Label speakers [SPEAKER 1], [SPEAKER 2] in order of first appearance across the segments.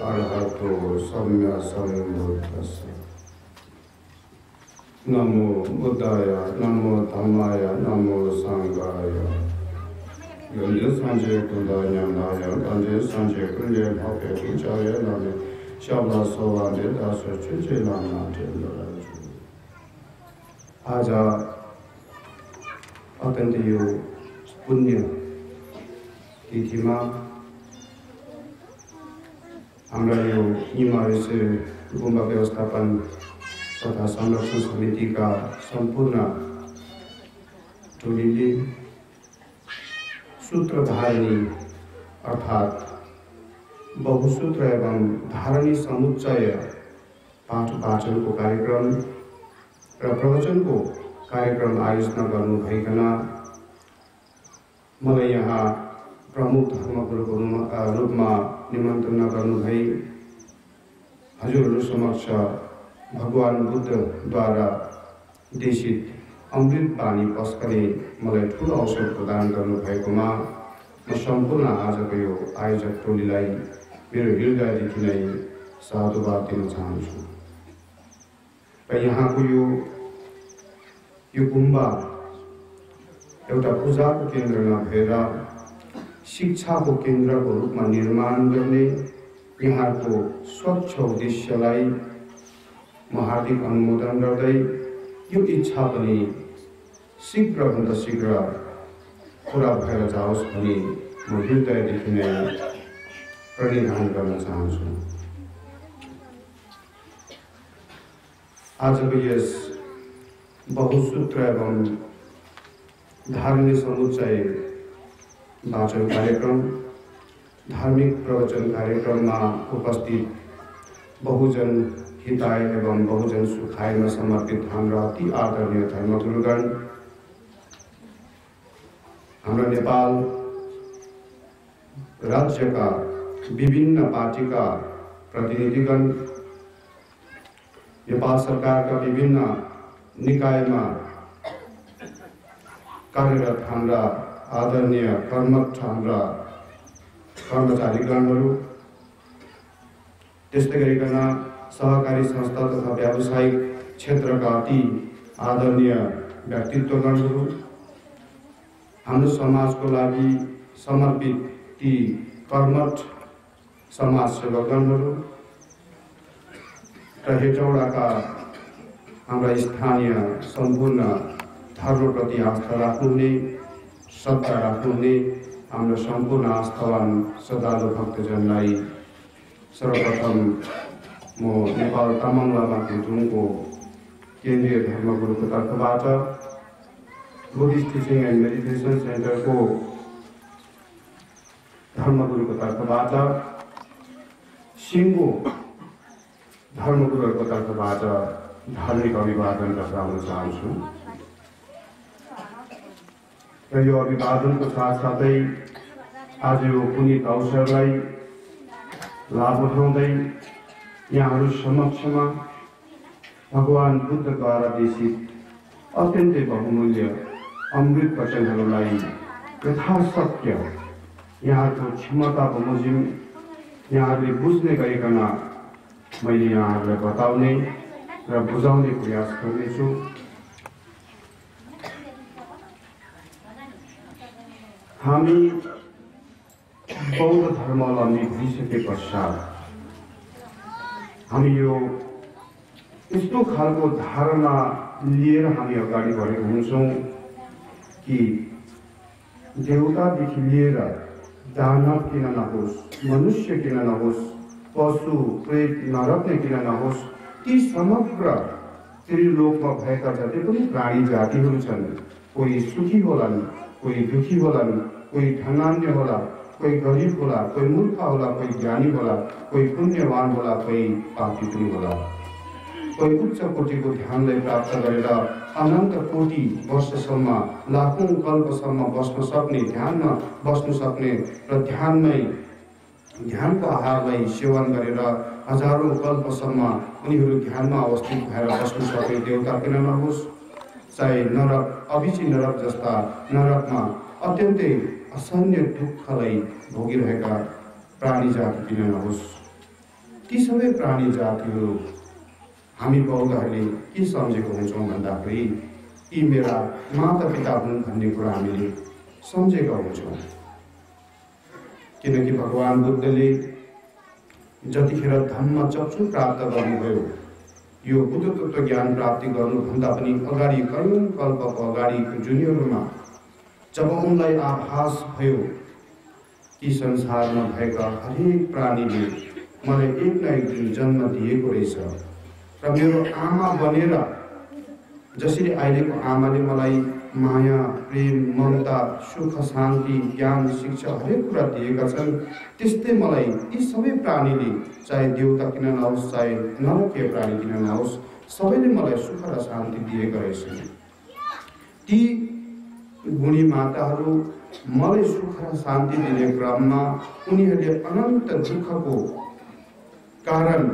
[SPEAKER 1] अरहतो सम्मा सम्बुद्धस्स। नमो बुद्धाय, नमो धम्माय, नमो संघाय। गंजे संजय कुंदान्य नाय, गंजे संजय कुंजे भावे कुचाय नामे शाबला सोवांजे दास चुचे नाना टेलराज। आज अत्यंत यो पुण्य तिथिमा हमरा यो इमारसी गुम्बा व्यवस्थापन तथा संरक्षण समिति का संपूर्ण टोलीले सूत्रधारिणी अर्थात बहुसूत्र एवं धारणी समुच्चय पाठ वाचन को कार्यक्रम र प्रवचन को कार्यक्रम आयोजना गर्नु भइकन मलाई यहाँ प्रमुख धर्मगुरुको रूपमा निमन्त्रणा गर्नु भई हजुरहरू समक्ष भगवान बुद्धद्वारा देशित अमृत बाणी पस्कने मलाई ठूलो अवसर प्रदान गर्नु भएकोमा म सम्पूर्ण आजको यो आयोजक टोलीलाई मेरो हृदयदेखि नै साधुवाद दिन चाहन्छु। र यहाँको यो गुम्बा एउटा पूजाको केन्द्र नभएर शिक्षाको केन्द्रको रूपमा निर्माण गर्ने यहाँको स्वच्छ उद्देश्यलाई म हार्दिक अनुमोदन गर्दै यो इच्छा पनि शीघ्रभन्दा शीघ्र पूरा भएर जाओस् भनी म हृदयदेखि नै प्रणिधान गर्न चाहन्छु। आजको यस बहुसूत्र एवं धार्मिक समुच्चय वाचन कार्यक्रम धार्मिक प्रवचन कार्यक्रममा उपस्थित बहुजन हिताय एवं बहुजन सुखायमा समर्पित हाम्रा अति आदरणीय धर्मगुरुगण, हाम्रो नेपाल राज्यका विभिन्न पार्टीका प्रतिनिधिगण, नेपाल सरकारका विभिन्न निकायमा कार्यरत हाम्रा आदरणीय कर्मठ हाम्रा कर्मचारीगणहरू, त्यस्तै गरिकन सहकारी संस्था तथा व्यावसायिक क्षेत्रका अति आदरणीय व्यक्तित्वगणहरू, हाम्रो समाजको लागि समर्पित ती कर्मठ समाजसेवकगणहरू र हेटौडाका हाम्रा स्थानीय सम्पूर्ण धर्मप्रति आस्था राख्नुहुने, श्रद्धा राख्नुहुने हाम्रो सम्पूर्ण आस्थावान श्रद्धालु भक्तजनलाई सर्वप्रथम म नेपाल तामाङ लामा केन्चुङको केन्द्रीय धर्मगुरुको तर्फबाट बुद्धिस्ट टिचिङ एन्ड मेडिटेसन सेन्टरको धर्मगुरुको तर्फबाट सिङ्गो धर्मगुरुहरूको तर्फबाट धार्मिक अभिवादन टक्राउन चाहन्छु। र यो अभिवादनको साथसाथै आज यो पुनित अवसरलाई लाभ उठाउँदै यहाँहरू समक्षमा भगवान बुद्धद्वारा देशित अत्यन्तै बहुमूल्य अमृत वचनहरूलाई यथाशक्य यहाँको क्षमता बमोजिम यहाँहरूले बुझ्ने गरिकन मैले यहाँहरूलाई बताउने र बुझाउने प्रयास गर्नेछु। हामी बौद्ध धर्मावलम्बी भइसके पश्चात हामी यो यस्तो खालको धारणा लिएर हामी अगाडि बढेको हुन्छौँ कि देवतादेखि लिएर दानव किन नहोस्, मनुष्य किन नहोस्, पशु प्रेत नरक नै किन नहोस्, ती समग्र त्रिलोकमा भएका जति पनि प्राणी जातिहरू छन्, कोही सुखी होलान्, कोही दुखी होलान्, कोही धनान्य होला, कोही गरीब होला, कोही मूर्ख होला, कोही ज्ञानी होला, कोही पुण्यवान होला, कोही पापी पनि होला, कोही उच्च कोटिको ध्यानलाई प्राप्त गरेर अनन्त कोटि वर्षसम्म लाखौं कल्पसम्म बस्न सक्ने, ध्यानमा बस्न सक्ने र ध्यानको आहारलाई सेवन गरेर हजारौं कल्पसम्म उनीहरू ध्यानमा अवस्थित भएर बस्न सक्ने देवता किन नहोस्, चाहे नरक अभिची नरक जस्ता नरकमा अत्यन्तै असहनीय दुःखलाई भोगिरहेका प्राणी जाति किन नहोस्, ती सबै प्राणी जातिहरू हामी बौद्धहरूले के सम्झेको हुन्छौँ भन्दाखेरि यी मेरा माता पिता हुन् भन्ने कुरा हामीले सम्झेका हुन्छौँ। किनकि भगवान बुद्धले जतिखेर धम्म चक्षु प्राप्त गर्नुभयो, यो बुद्धत्व ज्ञान प्राप्ति गर्नुभन्दा पनि अगाडि करोडौं कल्पको अगाडिको जुनीहरूमा जब उनलाई आभास भयो कि संसारमा भएका हरेक प्राणीले मलाई एक न एक दिन जन्म दिएको रहेछ र मेरो आमा बनेर जसरी अहिलेको आमाले मलाई माया, प्रेम, ममता, सुख, शान्ति, ज्ञान, शिक्षा हरेक कुरा दिएका छन्, त्यस्तै मलाई यी सबै प्राणीले, चाहे देवता किन नहोस्, चाहे नरकीय प्राणी किन नहोस्, सबैले मलाई सुख र शान्ति दिएका रहेछन्। ती गुणी माताहरू मलाई सुख र शान्ति दिने क्रममा उनीहरूले अनन्त दुःखको कारण,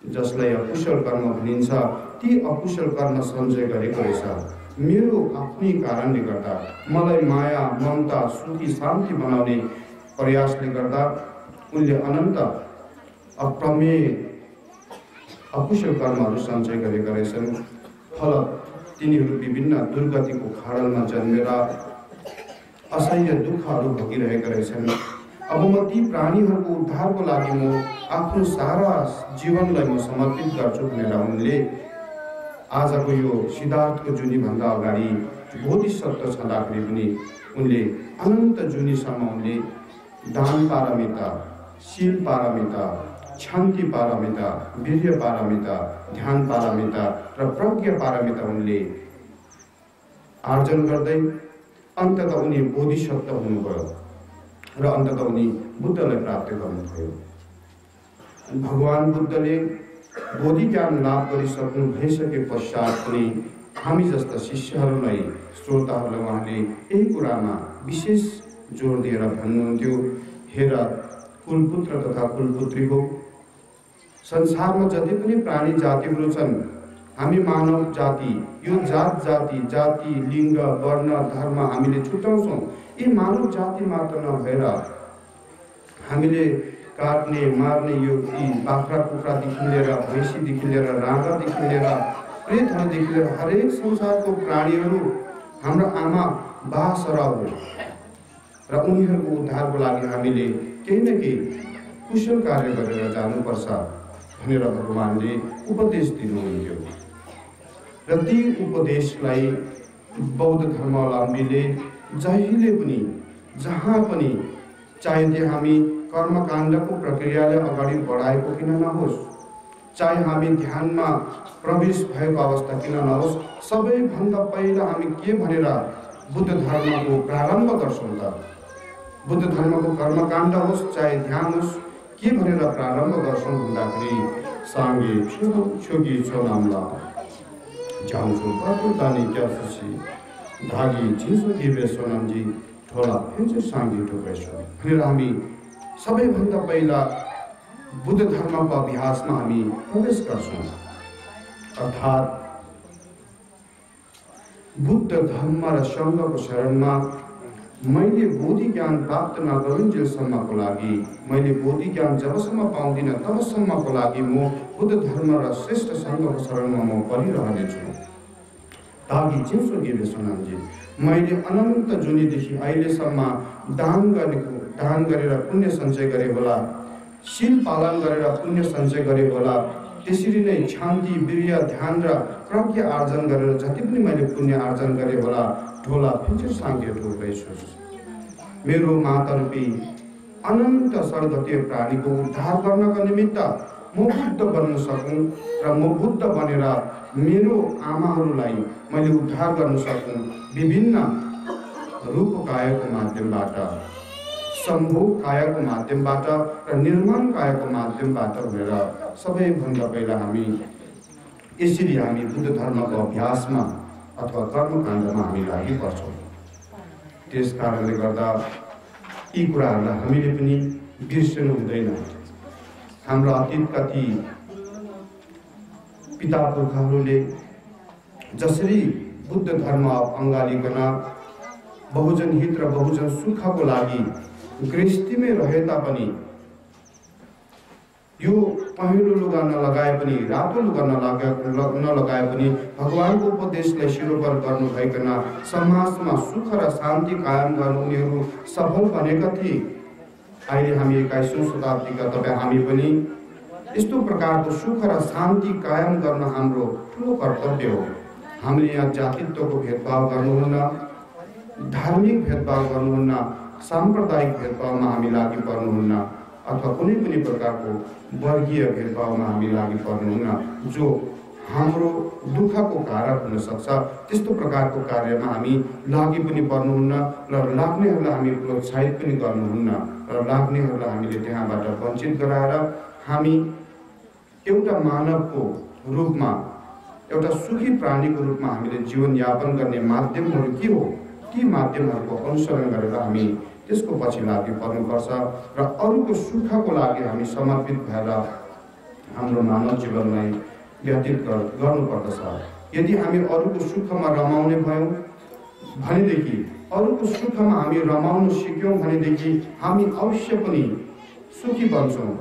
[SPEAKER 1] जसलाई अकुशल कर्म भनिन्छ, ती अकुशल कर्म सञ्चय गरेको रहेछ। मेरो आफ्नै कारणले गर्दा मलाई माया, ममता, सुखी, शान्ति बनाउने प्रयासले गर्दा उनले अनन्त अप्रमेय अकुशल कर्महरू सञ्चय गरेका रहेछन्। फलत तिनीहरू विभिन्न दुर्गतिको खाडलमा जन्मेर असह्य दुःखहरू भोगिरहेका रहेछन्। अब म ती प्राणीहरूको उद्धारको लागि म आफ्नो सारा जीवनलाई म समर्पित गर्छु भनेर उनले आजको यो सिद्धार्थको जुनीभन्दा अगाडि बोधिसत्व छँदाखेरि पनि उनले अनन्त जुनीसम्म उनले दान पारमिता, शील पारमिता, शान्ति पारमिता, वीर्य पारमिता, ध्यान पारमिता र प्रज्ञा पारमिता उनले आर्जन गर्दै अन्ततः उनी बोधिसत्व हुनुभयो र अन्ततः उनी बुद्धलाई प्राप्त गर्नुभयो। भगवान बुद्धले बोधि ज्ञान लाभ गरिसक्नु भइसके पश्चात पनि हामी जस्ता शिष्यहरूलाई, श्रोताहरूलाई उहाँले यही कुरामा विशेष जोड दिएर भन्नुहुन्थ्यो, हेर कुलपुत्र तथा कुलपुत्री हो, संसारमा जति पनि प्राणी जातिहरू छन्, हामी मानव जाति, यो जाति, लिङ्ग, वर्ण, धर्म हामीले छुट्याउँछौँ। यी मानव जाति मात्र नभएर हामीले काट्ने, मार्ने यो बाख्रा कुखुरादेखि लिएर, भैँसीदेखि लिएर, राँगादेखि लिएर, प्रेतहरूदेखि लिएर हरेक संसारको प्राणीहरू हाम्रो आमा बा सरा हो र उनीहरूको उद्धारको लागि हामीले केही न केही कुशल कार्य गरेर जानुपर्छ भनेर भगवानले उपदेश दिनुहुन्थ्यो। र ती उपदेशलाई बौद्ध धर्मावलम्बीले जहिले पनि, जहाँ पनि, चाहे त्यो हामी कर्मकाण्डको प्रक्रियालाई अगाडि बढाएको किन नहोस्, चाहे हामी ध्यानमा प्रवेश भएको अवस्था किन नहोस्, सबैभन्दा पहिला हामी के भनेर बुद्ध धर्मको प्रारम्भ गर्छौँ त? बुद्ध धर्मको कर्मकाण्ड होस् चाहे ध्यान होस्, के भनेर प्रारम्भ गर्छौँ भन्दाखेरि साङ्गे छोगी छोनाम्ला जान्छु बाटो दानी क्या खुसी धागी चिन्सो दिवे सोनामजी ठोला फेरि साङ्गे टोकेछु भनेर हामी सबैभन्दा पहिला बुद्ध धर्मको अभ्यासमा हामी प्रवेश गर्छौँ। अर्थात् बुद्ध धर्म र सङ्घको शरणमा मैले बोधि ज्ञान प्राप्त नगरुन्जेलसम्मको लागि, मैले बोधि ज्ञान जबसम्म पाउँदिनँ तबसम्मको लागि म बुद्ध धर्म र श्रेष्ठ सङ्घको शरणमा म परिरहनेछु। ताकि चिन्सो गेबे सोनामजी, मैले अनन्त जुनीदेखि अहिलेसम्म दान गरेर पुण्य सञ्चय गरे होला, शील पालन गरेर पुण्य सञ्चय गरे होला, त्यसरी नै शान्ति, वीर्य, ध्यान र प्रज्ञा आर्जन गरेर जति पनि मैले पुण्य आर्जन गरे होला, ढोला फिचर साङ्गे ढोल्दैछु। मेरो माता रूपी अनन्त सर्वगतीय प्राणीको उद्धार गर्नका निमित्त म बुद्ध बन्न सकूँ र म बुद्ध बनेर मेरो आमाहरूलाई मैले उद्धार गर्न सकूँ, विभिन्न रूप कायको माध्यमबाट, सम्भोग कायको माध्यमबाट र निर्माण कायको माध्यमबाट भनेर सबैभन्दा पहिला हामी यसरी हामी बुद्ध धर्मको अभ्यासमा अथवा कर्मकाण्डमा हामी लागि पर्छौँ। त्यस कारणले गर्दा यी कुराहरूलाई हामीले पनि बिर्सनु हुँदैन। हाम्रो अतीतका ती पिता पुर्खाहरूले जसरी बुद्ध धर्म अँगालिकन बहुजन हित र बहुजन सुखको लागि गृहस्थीमै रहे तापनि यो पहेँलो लुगा नलगाए पनि, रातो लुगा नलगाए पनि भगवानको उपदेशलाई शिरोपर गर्नु भइकन समाजमा सुख र शान्ति कायम गर्न उनीहरू सफल बनेका थिए। अहिले हामी 21औं शताब्दीका तपाईँ हामी पनि यस्तो प्रकारको सुख र शान्ति कायम गर्न हाम्रो ठुलो कर्तव्य हो। हामीले यहाँ जातित्वको भेदभाव गर्नुहुन्न, धार्मिक भेदभाव गर्नुहुन्न, साम्प्रदायिक भेदभावमा हामी लागि पर्नुहुन्न अथवा कुनै पनि प्रकारको वर्गीय भेदभावमा हामी लागि पर्नुहुन्न जो हाम्रो दुःखको कारण हुन सक्छ। त्यस्तो प्रकारको कार्यमा हामी लागि पनि पर्नुहुन्न र लाग्नेहरूलाई हामी प्रोत्साहित पनि गर्नुहुन्न र लाग्नेहरूलाई हामीले त्यहाँबाट वञ्चित गराएर हामी एउटा मानवको रूपमा, एउटा सुखी प्राणीको रूपमा हामीले जीवनयापन गर्ने माध्यमहरू के हो, ती माध्यमहरूको अनुसरण गरेर हामी त्यसको पछि लागि पर्नुपर्छ र अरूको सुखको लागि हामी समर्पित भएर हाम्रो मानव जीवनलाई व्यतीत गर्नुपर्दछ। यदि हामी अरूको सुखमा रमाउने भयौँ भनेदेखि, अरूको सुखमा हामी रमाउन सिक्यौँ भनेदेखि हामी अवश्य पनि सुखी बन्छौँ,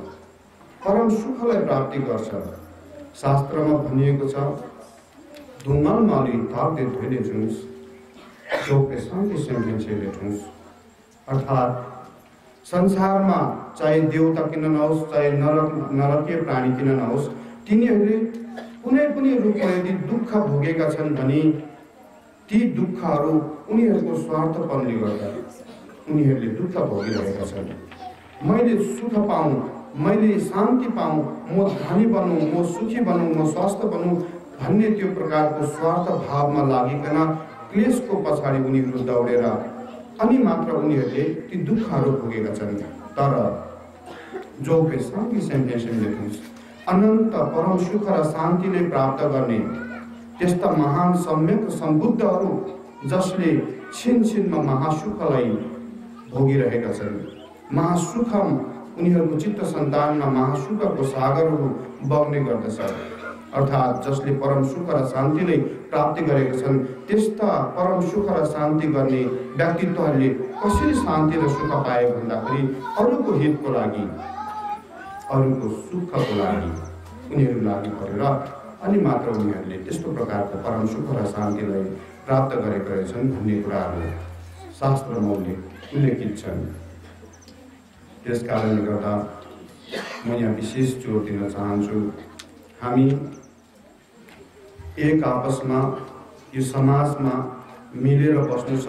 [SPEAKER 1] परम सुखलाई प्राप्ति गर्छ। शास्त्रमा भनिएको छ, ढुङ्गालमाली ताक्दै धोइले जुस चौके शान्ति सेम्फेन्सेले ठुस। अर्थात् संसारमा चाहे देवता किन नहोस्, चाहे नरकीय प्राणी किन नहोस्, तिनीहरूले कुनै पनि रूपमा यदि दुःख भोगेका छन् भने ती दुःखहरू उनीहरूको स्वार्थपनले गर्दा उनीहरूले दुःख भोगिरहेका छन्। मैले सुख पाऊँ, मैले शान्ति पाऊँ, म धनी बनौँ, म सुखी बनौँ, म स्वस्थ बनौँ भन्ने त्यो प्रकारको स्वार्थ भावमा लागिकन क्लेशको पछाडि उनीहरू दौडेर अनि मात्र उनीहरूले ती दुःखहरू भोगेका छन्। तर जो शान्ति सेम्पेसनले अनन्त परम सुख र शान्तिले प्राप्त गर्ने त्यस्ता महान सम्यक सम्बुद्धहरू जसले छिन छिनमा महासुखलाई भोगिरहेका छन्, महासुख उनीहरूको चित्त सन्तानमा महासुखको सागरहरू बग्ने गर्दछ। अर्थात् जसले परम सुख र शान्तिले प्राप्ति गरेका छन् त्यस्ता परम सुख र शान्ति गर्ने व्यक्तित्वहरूले कसरी शान्ति र सुख पाए भन्दाखेरि अरूको हितको लागि, अरूको सुखको लागि उनीहरू लागि परेर अनि मात्र उनीहरूले त्यस्तो प्रकारको परम सुख र शान्तिलाई प्राप्त गरेका रहेछन् भन्ने कुराहरू शास्त्रमा उल्लेखित छन्। त्यस कारणले गर्दा म यहाँ विशेष जोड दिन चाहन्छु, हामी एक आपसमा यो समाजमा मिलेर बस्नु छ।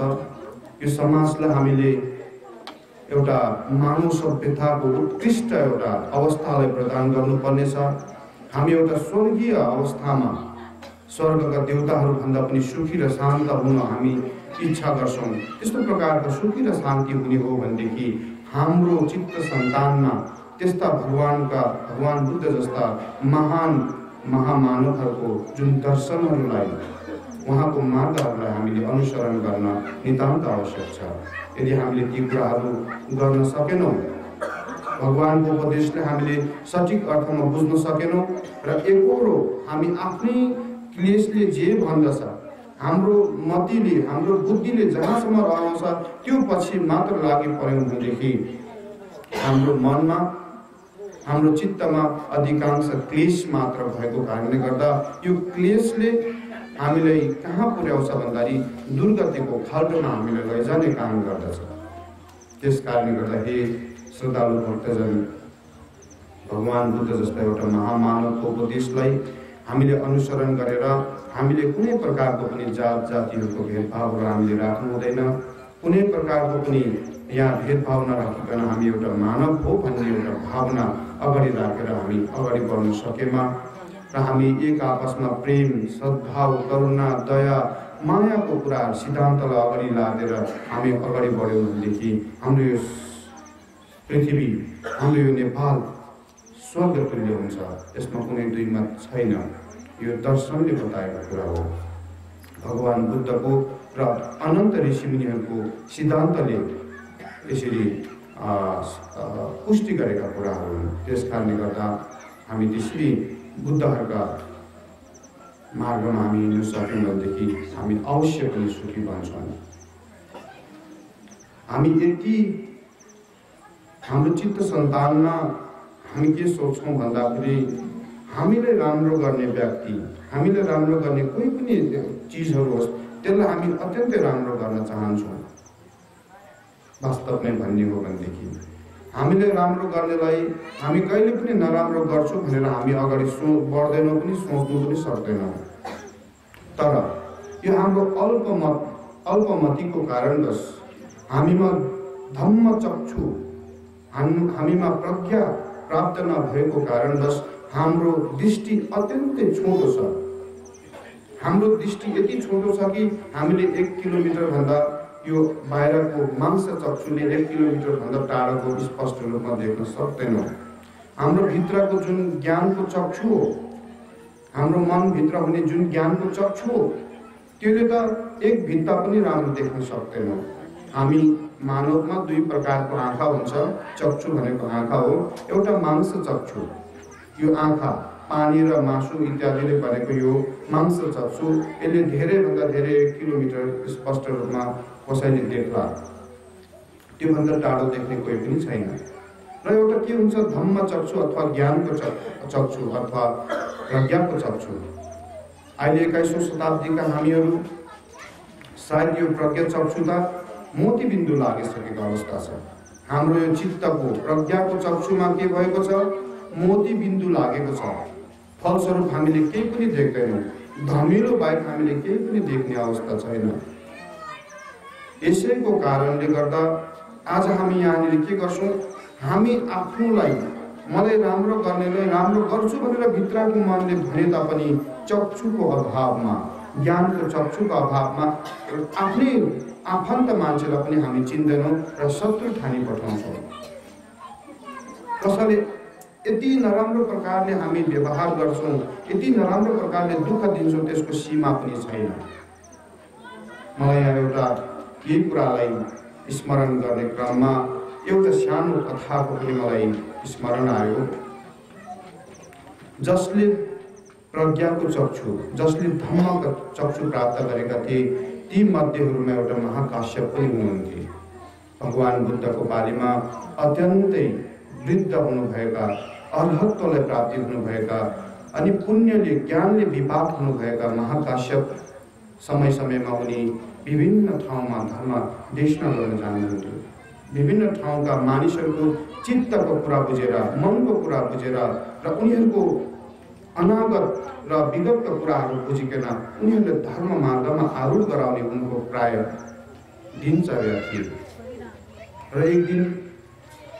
[SPEAKER 1] यो समाजलाई हामीले एउटा मानव सभ्यताको उत्कृष्ट एउटा अवस्थालाई प्रदान गर्नुपर्नेछ। हामी एउटा स्वर्गीय अवस्थामा, स्वर्गका देवताहरूभन्दा पनि सुखी र शान्त हुन हामी इच्छा गर्छौँ। त्यस्तो प्रकारको सुखी र शान्ति हुने हो भनेदेखि हाम्रो चित्त सन्तानमा त्यस्ता भगवान बुद्ध जस्ता महान महामानवहरूको जुन दर्शनहरूलाई, उहाँको मार्गहरूलाई हामीले अनुसरण गर्न नितान्त आवश्यक छ। यदि हामीले ती कुराहरू गर्न सकेनौँ, भगवानको उपदेशले हामीले सठिक अर्थमा बुझ्न सकेनौँ र एकहोरो हामी आफ्नै क्लेशले जे भन्दछ, हाम्रो मतिले, हाम्रो बुद्धिले जहाँसम्म रहन्छ त्यो पछि मात्र लागि पर्यौँ भनेदेखि हाम्रो मनमा, हाम्रो चित्तमा अधिकांश क्लेश मात्र भएको कारणले गर्दा यो क्लेशले हामीलाई कहाँ पुर्याउँछ भन्दाखेरि दुर्गतिको खाल्टोमा हामीलाई लैजाने काम गर्दछ। त्यस कारणले गर्दा हे श्रद्धालु भक्तजन, भगवान बुद्ध जस्ता एउटा महामानवको उपदेशलाई हामीले अनुसरण गरेर हामीले कुनै प्रकारको पनि जात जातिहरूको भेदभावहरू हामीले राख्नु हुँदैन। कुनै प्रकारको पनि यहाँ भेदभाव नराखिकन हामी एउटा मानव हो भन्ने एउटा भावना अगाडि राखेर हामी अगाडि बढ्न सकेमा र हामी एक आपसमा प्रेम, सद्भाव, करुणा, दया, मायाको कुरा सिद्धान्तलाई अगाडि लादेर हामी अगाडि बढ्यौँ भनेदेखि हाम्रो यो पृथ्वी, हाम्रो यो नेपाल स्वर्ग तुल्य हुन्छ। यसमा कुनै दुई मत छैन। यो दर्शनले बताएको कुरा हो। भगवान बुद्धको र अनन्त ऋषिमुनिहरूको सिद्धान्तले यसरी पुष्टि गरेका कुराहरू हुन्। त्यस कारणले गर्दा हामी त्यसरी बुद्धहरूका मार्गमा हामी हिँड्न सक्यौँ भनेदेखि हामी अवश्य पनि सुखी बन्छौँ। हामी यति हाम्रो चित्त सन्तानमा हामी के सोच्छौँ भन्दाखेरि हामीले राम्रो गर्ने व्यक्ति, हामीले राम्रो गर्ने कुनै पनि चिजहरू होस् त्यसलाई हामी अत्यन्तै राम्रो गर्न चाहन्छौँ। वास्तवमै भन्ने हो भनेदेखि हामीले राम्रो गर्नेलाई हामी कहिले पनि नराम्रो गर्छौँ भनेर हामी अगाडि बढ्दैनौँ पनि, सोच्नु पनि सक्दैनौँ। तर यो हाम्रो अल्पमतिको कारणवश, हामीमा धम्म चक्षु, हामीमा प्रज्ञा प्राप्त नभएको कारणवश हाम्रो दृष्टि अत्यन्तै छोटो छ। हाम्रो दृष्टि यति छोटो छ कि हामीले 1 किलोमिटर भन्दा यो बाहिरको मांस चक्षुले 1 किलोमिटर भन्दा टाढाको स्पष्ट रूपमा देख्न सक्दैनौँ। हाम्रो भित्रको जुन ज्ञानको चक्षु हो, हाम्रो मनभित्र हुने जुन ज्ञानको चक्षु हो, त्यसले त एक भित्ता पनि राम्रो देख्न सक्दैनौँ। हामी मानवमा 2 प्रकारको आँखा हुन्छ। चक्षु भनेको आँखा हो, एउटा मांस चक्षु, यो आँखा पानी र मासु इत्यादिले बनेको यो मांस चक्षु, यसले धेरैभन्दा धेरै 1 किलोमिटर स्पष्ट रूपमा कसैले देख्ला, त्योभन्दा टाढो देख्ने कोही पनि छैन। र एउटा के हुन्छ, धम्म चक्षु अथवा ज्ञानको चक्षु अथवा प्रज्ञाको चक्षु। अहिले 21औं शताब्दीका हामीहरू सायद यो प्रज्ञा चक्षु त मोतीबिन्दु लागिसकेको अवस्था छ। हाम्रो यो चित्तको प्रज्ञाको चक्षुमा के भएको छ, मोतीबिन्दु लागेको छ। फलस्वरूप हामीले केही पनि देख्दैनौँ, धमिलो बाहेक हामीले केही पनि देख्ने अवस्था छैन। यसैको कारणले गर्दा आज हामी यहाँनिर के गर्छौँ, हामी आफूलाई मलाई राम्रो गर्नेलाई राम्रो गर्छु भनेर भित्रको मनले भने तापनि चक्षुको अभावमा, ज्ञानको चक्षुको अभावमा आफ्नै आफन्त मान्छेलाई पनि हामी चिन्दैनौँ र शत्रु ठानी पठाउँछौँ। कसैले यति नराम्रो प्रकारले हामी व्यवहार गर्छौँ, यति नराम्रो प्रकारले दुःख दिन्छौँ, त्यसको सीमा पनि छैन। मलाई यहाँ एउटा यही कुरालाई स्मरण गर्ने क्रममा एउटा सानो कथाको पनि मलाई स्मरण आयो। जसले प्रज्ञाको चक्षु, जसले धम्मको चक्षु प्राप्त गरेका थिए, ती मध्येहरूमा एउटा महाकाश्यप पनि हुनुहुन्थे। भगवान बुद्धको बारेमा अत्यन्तै वृद्ध हुनुभएका, अर्हत्वलाई प्राप्ति हुनुभएका अनि पुण्यले ज्ञानले विपाक हुनुभएका महाकाश्यप समय समयमा उनी विभिन्न ठाउँमा धर्म देशना गर्न जानुहुन्थ्यो। विभिन्न ठाउँका मानिसहरूको चित्तको कुरा बुझेर, मनको कुरा बुझेर र उनीहरूको अनागत र विगतका कुराहरू बुझिकन उनीहरूले धर्म मार्गमा आरूढ गराउने उनको प्राय दिनचर्या थियो। र एक दिन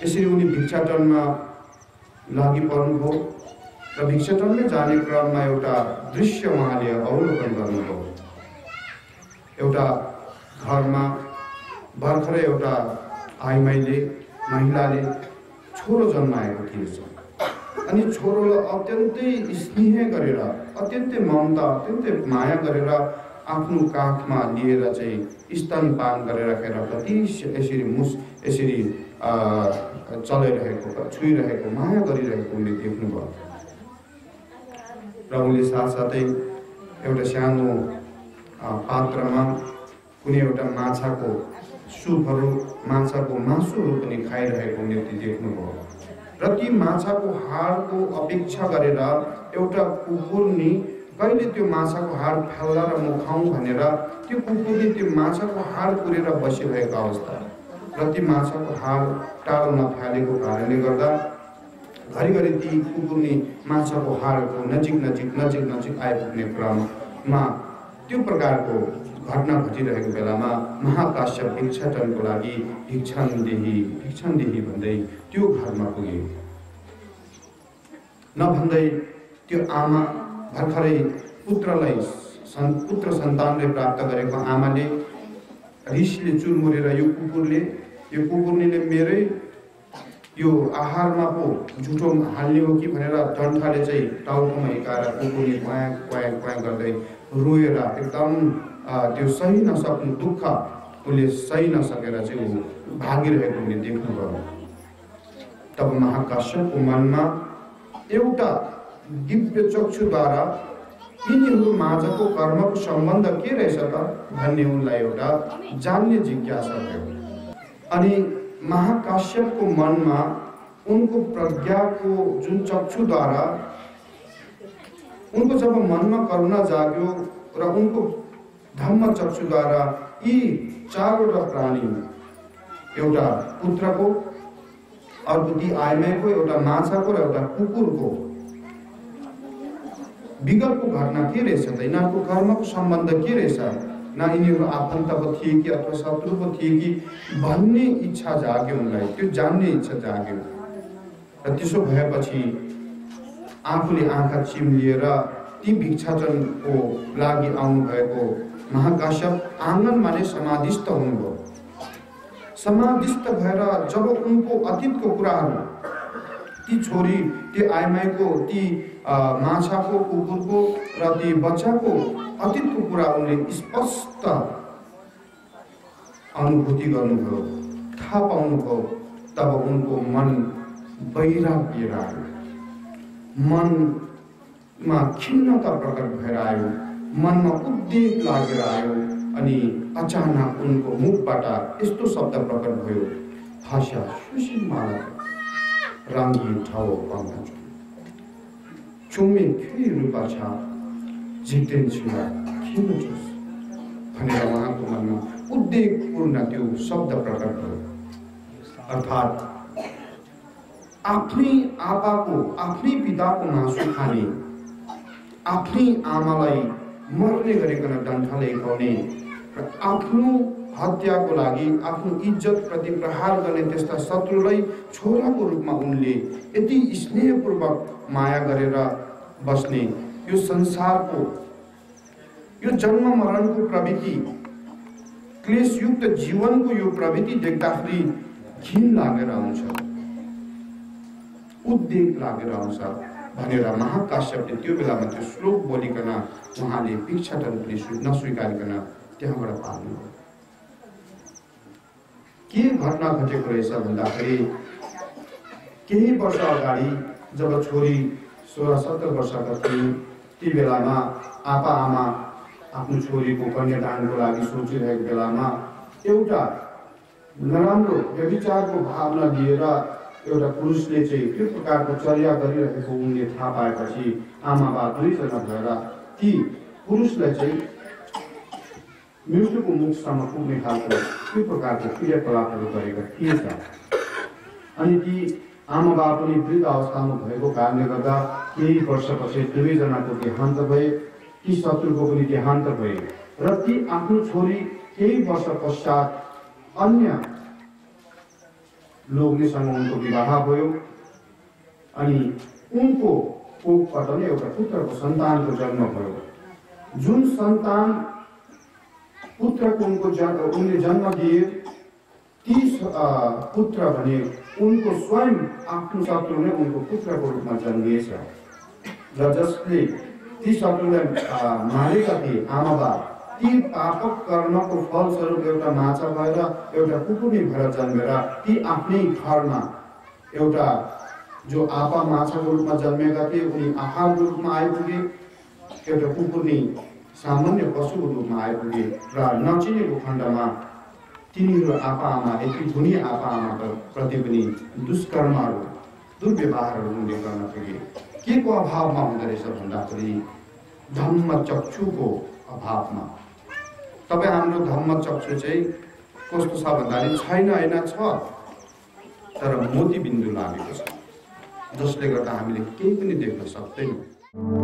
[SPEAKER 1] यसरी उनी भिक्षाटनमा लागि पर्नुभयो र भिक्षाटनमै जाने क्रममा एउटा दृश्य उहाँले अवलोकन गर्नुभयो। एउटा घरमा भर्खरै एउटा आइमाईले, महिलाले छोरो जन्माएको थिएछ अनि छोरोलाई अत्यन्तै स्नेह गरेर, अत्यन्तै ममता, अत्यन्तै माया गरेर आफ्नो काखमा लिएर चाहिँ स्तनपान गरिराखेर कति यसरी चलाइरहेको, छुइरहेको, माया गरिरहेको उनले देख्नुभयो। र उनले साथसाथै एउटा सानो पात्रमा कुनै एउटा माछाको सुपहरू, माछाको मासुहरू पनि खाइरहेको उनले देख्नुभयो। र ती माछाको हाडको अपेक्षा गरेर एउटा कुकुरनी कहिले त्यो माछाको हाड फाल्ला र म खाउँ भनेर त्यो कुकुरले त्यो माछाको हाड कुरेर बसिरहेको अवस्था र ती माछाको हाड टाढो नफालेको कारणले गर्दा घरिघरि ती कुकुरनी माछाको हाडको नजिक आइपुग्ने क्रममा त्यो प्रकारको घटना घटिरहेको बेलामा महाकाश्यप भिक्षाटनको लागि भिक्षण देही भन्दै त्यो घरमा पुगे। नभन्दै त्यो आमा भर्खरै पुत्र सन्तानले प्राप्त गरेको आमाले रिसले चुरमुरेर यो कुकुरनीले मेरै यो आहारमा पो झुटो हाल्ने हो कि भनेर डन्ठाले चाहिँ टाउकोमा हिर्काएर कुकुरले क्वाँ गर्दै रोएर एकदम त्यो सही नसक्नु दुःख उसले सही नसकेर चाहिँ ऊ भागिरहेको उनले देख्नुभयो। तब महाकाश्यपको मनमा एउटा दिव्य चक्षुद्वारा यिनीहरू माझको कर्मको सम्बन्ध के रहेछ त भन्ने उनलाई एउटा जान्ने जिज्ञासा भयो। अनि महाकाश्यपको मनमा उनको प्रज्ञाको जुन चक्षुद्वारा उनको जब मनमा करुणा जाग्यो र उनको धम्म चक्षुद्वारा यी चारवटा प्राणी, एउटा पुत्रको, अर्को ती आइमाईको, एउटा माछाको र एउटा कुकुरको विगतको घटना के रहेछ त, यिनीहरूको कर्मको सम्बन्ध के रहेछ, न यिनीहरू आफन्त पो थिए कि अथवा शत्रु पो थिए कि भन्ने इच्छा जाग्यो उनलाई, त्यो जान्ने इच्छा जाग्यो। र त्यसो भएपछि आफूले आँखा चिम्लिएर ती भिक्षाटनको लागि आउनुभएको महाकाश्यप आँगनमा नै समाधिस्थ हुनुभयो। समाधिस्थ भएर जब उनको अतीतको कुराहरू, ती छोरी, ती आइमाईको, ती माछाको, कुकुरको र ती बच्चाको अतीतको कुरा उनले स्पष्ट अनुभूति गर्नुभयो, थाहा पाउनुभयो। तब उनको मन वैराग्य आयो, मनमा खिन्नता प्रकट भएर आयो, मनमा उद्वेग लागेर आयो। अनि अचानक उनको मुखबाट यस्तो शब्द प्रकट भयो, भाषा सुशील माला राङ्गी ठाउँ पाउँदा चुम्मे फेरि रूपा छ जित्दैन छिरा किन जोस् भनेर उहाँको मनमा उद्वेगपूर्ण त्यो शब्द प्रकट भयो। अर्थात् आफ्नै आपाको, आफ्नै पिताको मासु खाने, आफ्नै आमालाई मर्ने गरिकन डन्ठाले हिर्काउने र आफ्नो हत्याको लागि आफ्नो इज्जत प्रति प्रहार गर्ने त्यस्ता शत्रुलाई छोराको रूपमा उनले यति स्नेहपूर्वक माया गरेर बस्ने यो संसारको, यो जन्म मरणको प्रवृत्ति, क्लेशयुक्त जीवनको यो प्रवृत्ति देख्दाखेरि घिन लागेर आउँछ, उद्वेग लागेर आउँछ भनेर महाकाश्यपले त्यो बेलामा त्यो श्लोक बोलिकन उहाँले भिक्षाटन पनि नस्वीकारिकन त्यहाँबाट पाल्नु। के घटना घटेको रहेछ भन्दाखेरि केही वर्ष अगाडि जब छोरी 16-17 वर्षका थिए, ती बेलामा आपा आमा आफ्नो छोरीको कन्यादानको लागि सोचिरहेको बेलामा एउटा नराम्रो व्यभिचारको भावना लिएर एउटा पुरुषले चाहिँ त्यो प्रकारको चर्या गरिरहेको उनले थाहा पाएपछि आमा बा दुईजना भएर ती पुरुषलाई चाहिँ मृत्युको मुखसम्म पुग्ने खालको त्यो प्रकारको क्रियाकलापहरू गरेका थिएछ। अनि ती आमा बा पनि वृद्ध अवस्थामा भएको कारणले गर्दा केही वर्षपछि दुवैजनाको देहान्त भए, ती शत्रुको पनि देहान्त भए र ती आफ्नो छोरी केही वर्ष पश्चात अन्य लोग्नेसँग उनको विवाह भयो। अनि उनको कोखबाट नै एउटा पुत्रको सन्तानको जन्म भयो। जुन सन्तान पुत्रको उनले जन्म दिए, ती पुत्र भने उनको स्वयं आफ्नो शत्रु नै उनको पुत्रको रूपमा जन्मिएछ र जसले ती शत्रुलाई मारेका थिए आमा बा, ती पापक कर्मको फलस्वरूप एउटा माछा भएर एउटा कुकुरनी भएर जन्मेर ती आफ्नै घरमा एउटा जो आपा माछाको रूपमा जन्मेका थिए उनी आहारको रूपमा आइपुगे, एउटा कुकुरनी सामान्य पशुको रूपमा आइपुगे र नचिनेको खण्डमा तिनीहरू आपा आमा यति धुनी आपा आमाको प्रति पनि दुष्कर्महरू, दुर्व्यवहारहरू उनले गर्न पुगे। के को अभावमा हुँदो रहेछ भन्दाखेरि धम्म चक्षुको अभावमा। तपाईँ हाम्रो धम्म चक्षु चाहिँ कस्तो छ भन्दाखेरि छैन होइन, छ तर मोती बिन्दु लागेको छ, जसले गर्दा हामीले केही पनि देख्न सक्दैनौँ।